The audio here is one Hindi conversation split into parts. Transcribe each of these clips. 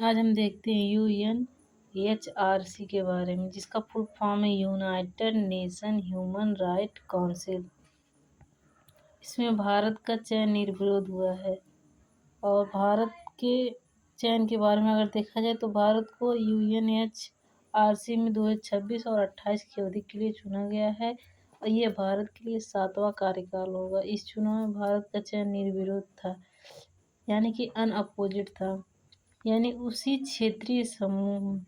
आज हम देखते हैं UNHRC के बारे में, जिसका फुल फॉर्म है United Nation human right council. इसमें भारत का चयन निर्विरोध हुआ है। और भारत के चयन के बारे में अगर देखा जाए तो भारत को UNHRC में 2026 और 28 की अवधि के लिए चुना गया है और ये भारत के लिए 7वां कार्यकाल होगा। इस चुनाव में भारत का चयन निर्विरोध था, यानी कि अनअपोजिट था, यानी उसी क्षेत्रीय समूह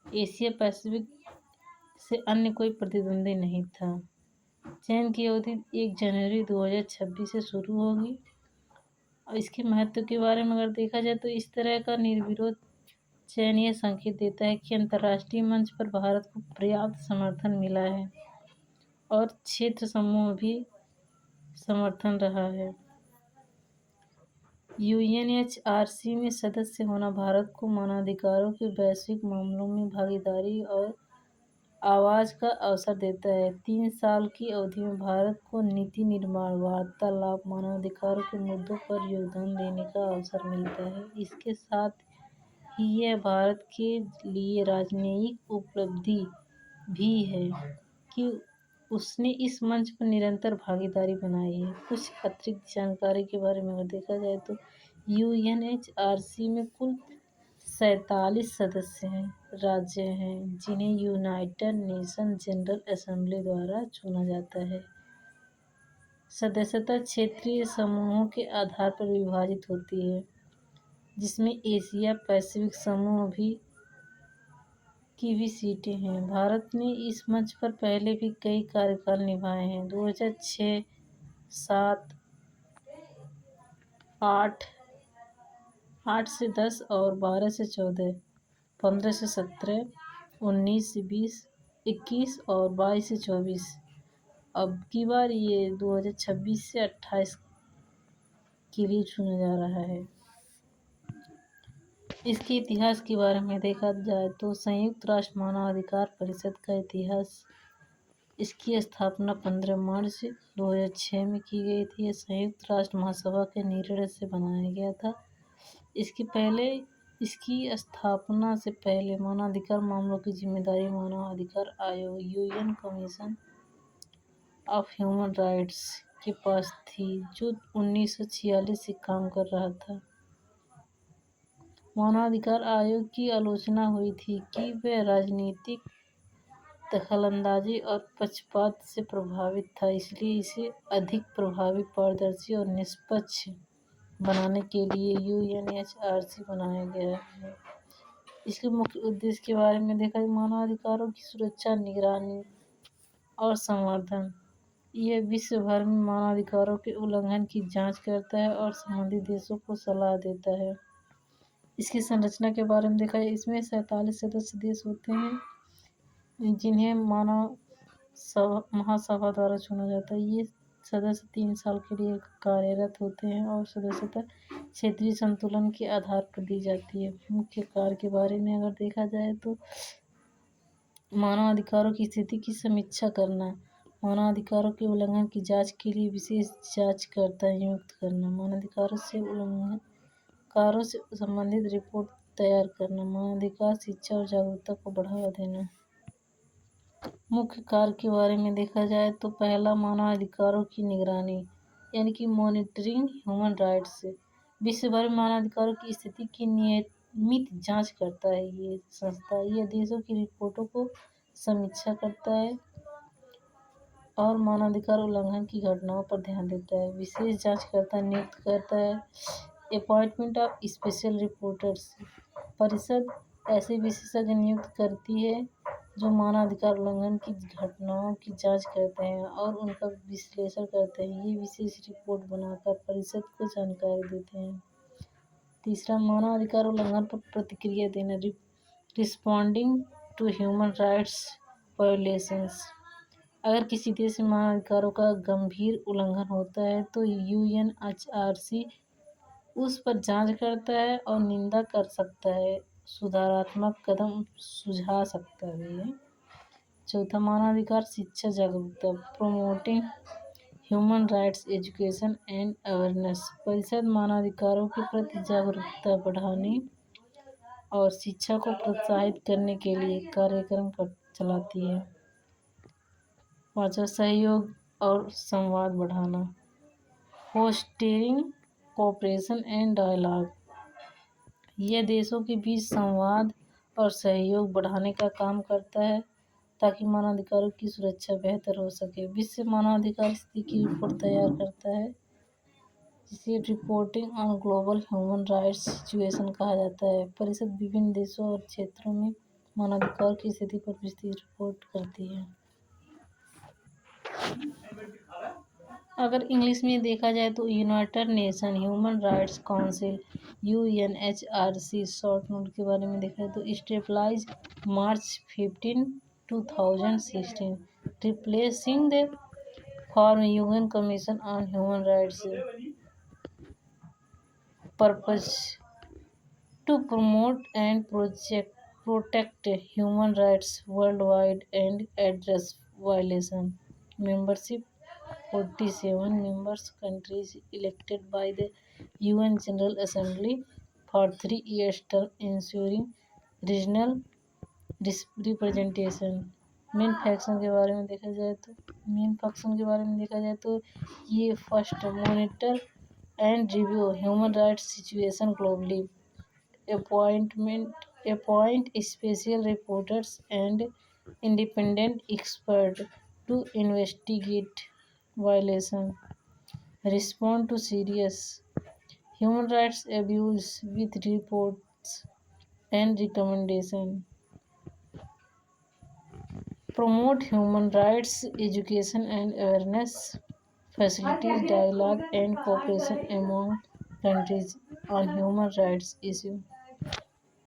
एशिया पैसिफिक से अन्य कोई प्रतिद्वंदी नहीं था। चयन की अवधि 1 जनवरी 2026 से शुरू होगी। और इसके महत्व के बारे में अगर देखा जाए तो इस तरह का निर्विरोध चयन यह संकेत देता है कि अंतर्राष्ट्रीय मंच पर भारत को पर्याप्त समर्थन मिला है और क्षेत्र समूह भी समर्थन रहा है। UNHRC में सदस्य होना भारत को मानवाधिकारों के वैश्विक मामलों में भागीदारी और आवाज का अवसर देता है। 3 साल की अवधि में भारत को नीति निर्माण, वार्तालाप, मानवाधिकारों के मुद्दों पर योगदान देने का अवसर मिलता है। इसके साथ ही यह भारत के लिए राजनयिक उपलब्धि भी है कि उसने इस मंच पर निरंतर भागीदारी बनाई है। कुछ अतिरिक्त जानकारी के बारे में अगर देखा जाए तो UNHRC में कुल 47 सदस्य राज्य हैं, जिन्हें यूनाइटेड नेशन जनरल असेंबली द्वारा चुना जाता है। सदस्यता क्षेत्रीय समूहों के आधार पर विभाजित होती है, जिसमें एशिया पैसिफिक समूह की भी सीटें हैं। भारत ने इस मंच पर पहले भी कई कार्यकाल निभाए हैं। 2006, 7, 8 से 10 और 12 से 14, 15 से 17, 19 से 20, 21 और 22 से 24। अब की बार ये 2026 से 28 के लिए चुना जा रहा है। इसके इतिहास के बारे में देखा जाए तो संयुक्त राष्ट्र मानवाधिकार परिषद का इतिहास, इसकी स्थापना 15 मार्च 2006 में की गई थी। यह संयुक्त राष्ट्र महासभा के निर्णय से बनाया गया था। इसकी स्थापना से पहले मानवाधिकार मामलों की जिम्मेदारी मानवाधिकार आयोग UN commission of human rights के पास थी, जो 1946 से काम कर रहा था। मानवाधिकार आयोग की आलोचना हुई थी कि वह राजनीतिक दखलंदाजी और पक्षपात से प्रभावित था, इसलिए इसे अधिक प्रभावी, पारदर्शी और निष्पक्ष बनाने के लिए UNHRC बनाया गया है। इसके मुख्य उद्देश्य के बारे में देखा जाए मानवाधिकारों की सुरक्षा, निगरानी और संवर्धन। यह विश्व भर में मानवाधिकारों के उल्लंघन की जांच करता है और संबंधित देशों को सलाह देता है। इसकी संरचना के बारे में देखा जाए, इसमें 47 सदस्य देश होते हैं, जिन्हें महासभा द्वारा चुना जाता है। ये सदस्य 3 साल के लिए कार्यरत होते हैं और सदस्यता क्षेत्रीय संतुलन के आधार पर दी जाती है। मुख्य कार्य के बारे में अगर देखा जाए तो मानवाधिकारों की स्थिति की समीक्षा करना, मानवाधिकारों के उल्लंघन की जांच के लिए विशेष जांचकर्ता नियुक्त करना, मानवाधिकारों से संबंधित रिपोर्ट तैयार करना, मानवाधिकार शिक्षा और जागरूकता को बढ़ावा देना। मुख्य कार्य के बारे में देखा जाए तो पहला, मानवाधिकारों की निगरानी, यानी कि मॉनिटरिंग ह्यूमन राइट्स। विश्व भर में मानवाधिकारों की स्थिति की नियमित जांच करता है ये संस्था। यह देशों की रिपोर्टों को समीक्षा करता है और मानवाधिकार उल्लंघन की घटनाओं पर ध्यान देता है। विशेष जांचकर्ता नियुक्त करता है। अपॉइंटमेंट ऑफ स्पेशल रिपोर्टर्स, परिषद ऐसे विशेषज्ञ नियुक्त करती है जो मानवाधिकार उल्लंघन की घटनाओं की जांच करते हैं और उनका विश्लेषण करते हैं। ये विशेष रिपोर्ट बनाकर परिषद को जानकारी देते हैं। तीसरा, मानवाधिकार उल्लंघन पर प्रतिक्रिया देना, responding to human rights violations. अगर किसी देश में मानवाधिकारों का गंभीर उल्लंघन होता है तो UNHRC उस पर जांच करता है और निंदा कर सकता है, सुधारात्मक कदम सुझा सकता है। चौथा, मानवाधिकार शिक्षा जागरूकता, promoting human rights education and awareness. परिषद मानवाधिकारों के प्रति जागरूकता बढ़ाने और शिक्षा को प्रोत्साहित करने के लिए कार्यक्रम चलाती है। पांचवा, सहयोग और संवाद बढ़ाना, फोस्टरिंग कोऑपरेशन एंड डायलॉग। यह देशों के बीच संवाद और सहयोग बढ़ाने का काम करता है ताकि मानवाधिकारों की सुरक्षा बेहतर हो सके। विश्व मानवाधिकार स्थिति की रिपोर्ट तैयार करता है जिसे reporting on global human rights situation कहा जाता है। परिषद विभिन्न देशों और क्षेत्रों में मानवाधिकार की स्थिति पर विस्तृत रिपोर्ट करती है। अगर इंग्लिश में देखा जाए तो United Nation Human Rights Council UNHRC short note के बारे में देखा जाए तो stabilize March 15, 2016, replacing the form UN commission on human rights. Purpose to promote and protect human rights worldwide and address violation. Membership 47 members countries elected by the UN General Assembly for 3 years term, ensuring regional representation. Main function के बारे में देखा जाए तो ये first monitor and review human rights situation globally, appoint special reporters and independent experts to investigate violations, respond to serious human rights abuse with reports and recommendations, promote human rights education and awareness, facilitate dialogue and cooperation among countries on human rights issues.